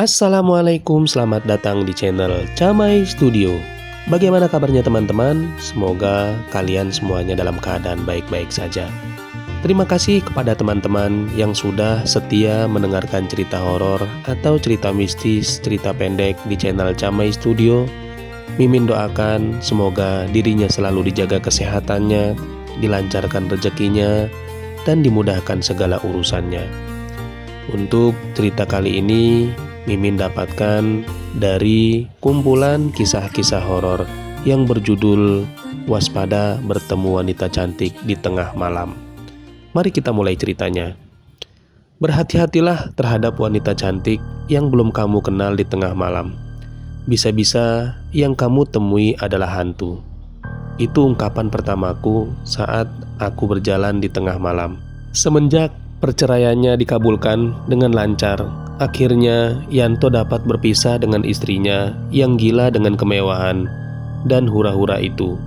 Assalamualaikum, selamat datang di channel Camai Studio. Bagaimana kabarnya teman-teman? Semoga kalian semuanya dalam keadaan baik-baik saja. Terima kasih kepada teman-teman yang sudah setia mendengarkan cerita horor atau cerita mistis, cerita pendek di channel Camai Studio. Mimin doakan semoga dirinya selalu dijaga kesehatannya, dilancarkan rezekinya, dan dimudahkan segala urusannya. Untuk cerita kali ini, Mimin dapatkan dari kumpulan kisah-kisah horor yang berjudul Waspada Bertemu Wanita Cantik di Tengah Malam. Mari kita mulai ceritanya. Berhati-hatilah terhadap wanita cantik yang belum kamu kenal di tengah malam. Bisa-bisa yang kamu temui adalah hantu. Itu ungkapan pertamaku saat aku berjalan di tengah malam. Semenjak perceraiannya dikabulkan dengan lancar, akhirnya Yanto dapat berpisah dengan istrinya yang gila dengan kemewahan dan hura-hura itu.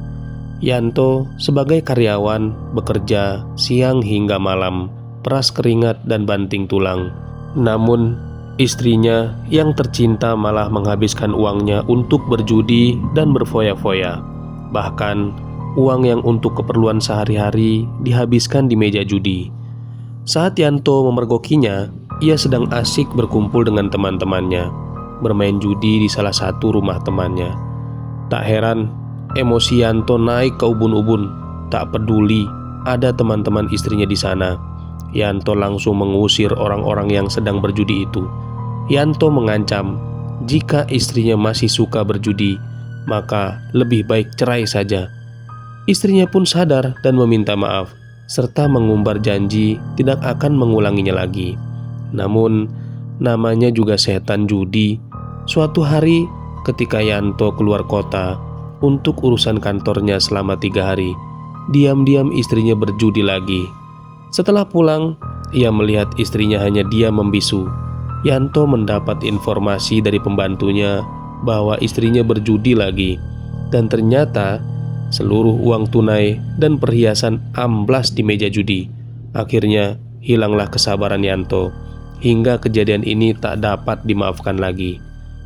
Yanto sebagai karyawan bekerja siang hingga malam, peras keringat dan banting tulang. Namun istrinya yang tercinta malah menghabiskan uangnya untuk berjudi dan berfoya-foya. Bahkan uang yang untuk keperluan sehari-hari dihabiskan di meja judi. Saat Yanto memergokinya, ia sedang asik berkumpul dengan teman-temannya, bermain judi di salah satu rumah temannya. Tak heran, emosi Yanto naik ke ubun-ubun. Tak peduli ada teman-teman istrinya di sana, Yanto langsung mengusir orang-orang yang sedang berjudi itu. Yanto mengancam, jika istrinya masih suka berjudi, maka lebih baik cerai saja. Istrinya pun sadar dan meminta maaf, serta mengumbar janji tidak akan mengulanginya lagi. Namun, namanya juga setan judi. Suatu hari ketika Yanto keluar kota untuk urusan kantornya selama 3 hari, diam-diam istrinya berjudi lagi. Setelah pulang, ia melihat istrinya hanya diam membisu. Yanto mendapat informasi dari pembantunya bahwa istrinya berjudi lagi. Dan ternyata seluruh uang tunai dan perhiasan amblas di meja judi. Akhirnya hilanglah kesabaran Yanto, hingga kejadian ini tak dapat dimaafkan lagi.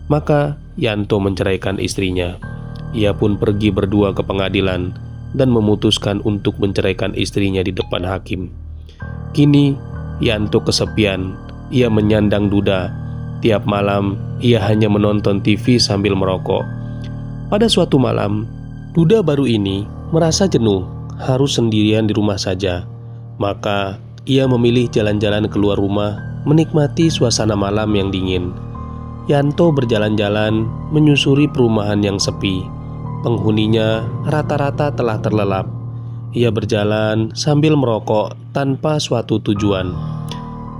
Maka Yanto menceraikan istrinya. Ia pun pergi berdua ke pengadilan dan memutuskan untuk menceraikan istrinya di depan hakim. Kini Yanto kesepian. Ia menyandang duda. Tiap malam ia hanya menonton TV sambil merokok. Pada suatu malam, duda baru ini merasa jenuh, harus sendirian di rumah saja. Maka ia memilih jalan-jalan keluar rumah, menikmati suasana malam yang dingin. Yanto berjalan-jalan menyusuri perumahan yang sepi. Penghuninya rata-rata telah terlelap. Ia berjalan sambil merokok tanpa suatu tujuan.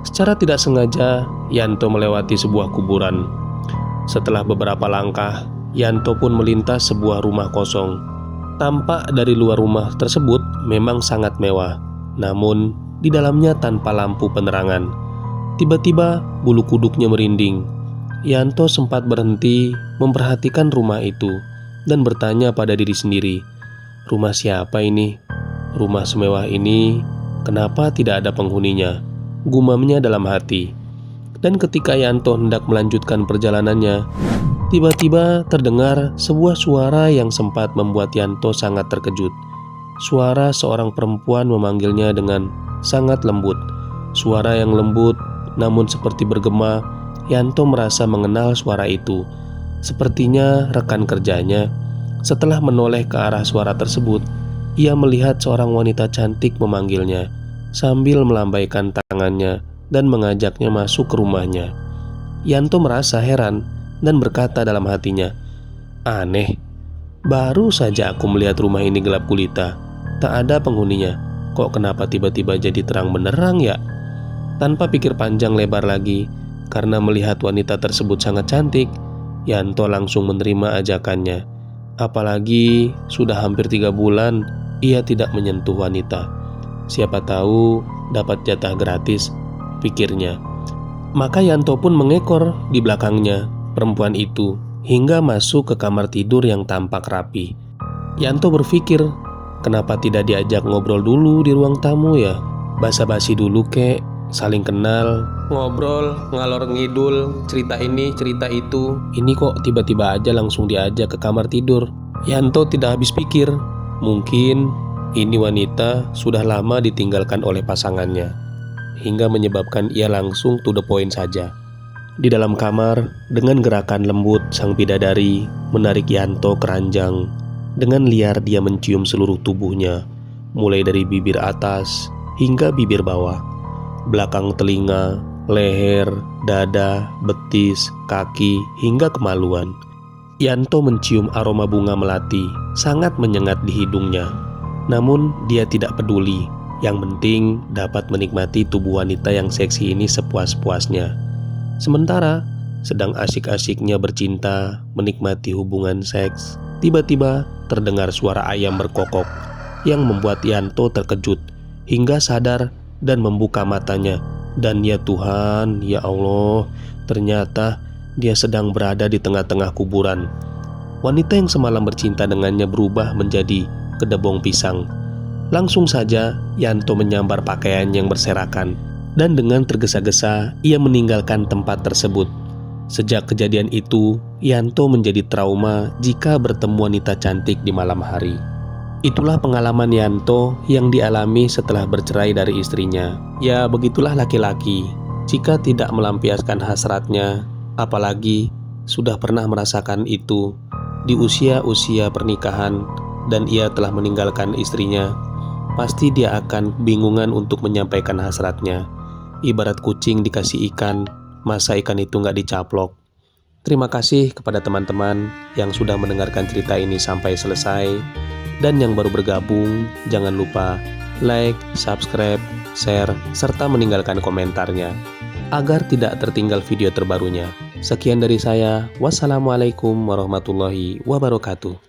Secara tidak sengaja, Yanto melewati sebuah kuburan. Setelah beberapa langkah, Yanto pun melintas sebuah rumah kosong. Tampak dari luar rumah tersebut memang sangat mewah, namun di dalamnya tanpa lampu penerangan. Tiba-tiba bulu kuduknya merinding. Yanto sempat berhenti memperhatikan rumah itu dan bertanya pada diri sendiri, rumah siapa ini? Rumah semewah ini, kenapa tidak ada penghuninya? Gumamnya dalam hati. Dan ketika Yanto hendak melanjutkan perjalanannya, tiba-tiba terdengar sebuah suara yang sempat membuat Yanto sangat terkejut. Suara seorang perempuan memanggilnya dengan sangat lembut. Suara yang lembut namun seperti bergema. Yanto merasa mengenal suara itu. Sepertinya rekan kerjanya. Setelah menoleh ke arah suara tersebut, ia melihat seorang wanita cantik memanggilnya sambil melambaikan tangannya dan mengajaknya masuk ke rumahnya. Yanto merasa heran dan berkata dalam hatinya, aneh, baru saja aku melihat rumah ini gelap gulita, tak ada penghuninya. Kok kenapa tiba-tiba jadi terang benderang ya? Tanpa pikir panjang lebar lagi, karena melihat wanita tersebut sangat cantik, Yanto langsung menerima ajakannya. Apalagi sudah hampir 3 bulan ia tidak menyentuh wanita. Siapa tahu dapat jatah gratis, pikirnya. Maka Yanto pun mengekor di belakangnya perempuan itu hingga masuk ke kamar tidur yang tampak rapi. Yanto berpikir, kenapa tidak diajak ngobrol dulu di ruang tamu ya? Basa-basi dulu kek, saling kenal, ngobrol, ngalor ngidul, cerita ini, cerita itu. Ini kok tiba-tiba aja langsung diajak ke kamar tidur. Yanto tidak habis pikir. Mungkin ini wanita sudah lama ditinggalkan oleh pasangannya, hingga menyebabkan ia langsung to the point saja. Di dalam kamar, dengan gerakan lembut sang bidadari menarik Yanto ke ranjang. Dengan liar dia mencium seluruh tubuhnya, mulai dari bibir atas hingga bibir bawah, belakang telinga, leher, dada, betis, kaki, hingga kemaluan. Yanto mencium aroma bunga melati, sangat menyengat di hidungnya. Namun dia tidak peduli, yang penting dapat menikmati tubuh wanita yang seksi ini sepuas-puasnya. Sementara sedang asik-asiknya bercinta, menikmati hubungan seks, tiba-tiba terdengar suara ayam berkokok yang membuat Yanto terkejut hingga sadar dan membuka matanya. Dan ya Tuhan, ya Allah, ternyata dia sedang berada di tengah-tengah kuburan. Wanita yang semalam bercinta dengannya berubah menjadi kedebong pisang. Langsung saja Yanto menyambar pakaian yang berserakan, dan dengan tergesa-gesa ia meninggalkan tempat tersebut. Sejak kejadian itu, Yanto menjadi trauma jika bertemu wanita cantik di malam hari. Itulah pengalaman Yanto yang dialami setelah bercerai dari istrinya. Ya, begitulah laki-laki. Jika tidak melampiaskan hasratnya, apalagi sudah pernah merasakan itu di usia-usia pernikahan dan ia telah meninggalkan istrinya, pasti dia akan bingungan untuk menyampaikan hasratnya. Ibarat kucing dikasih ikan, masa ikan itu nggak dicaplok. Terima kasih kepada teman-teman yang sudah mendengarkan cerita ini sampai selesai. Dan yang baru bergabung, jangan lupa like, subscribe, share, serta meninggalkan komentarnya agar tidak tertinggal video terbarunya. Sekian dari saya. Wassalamualaikum warahmatullahi wabarakatuh.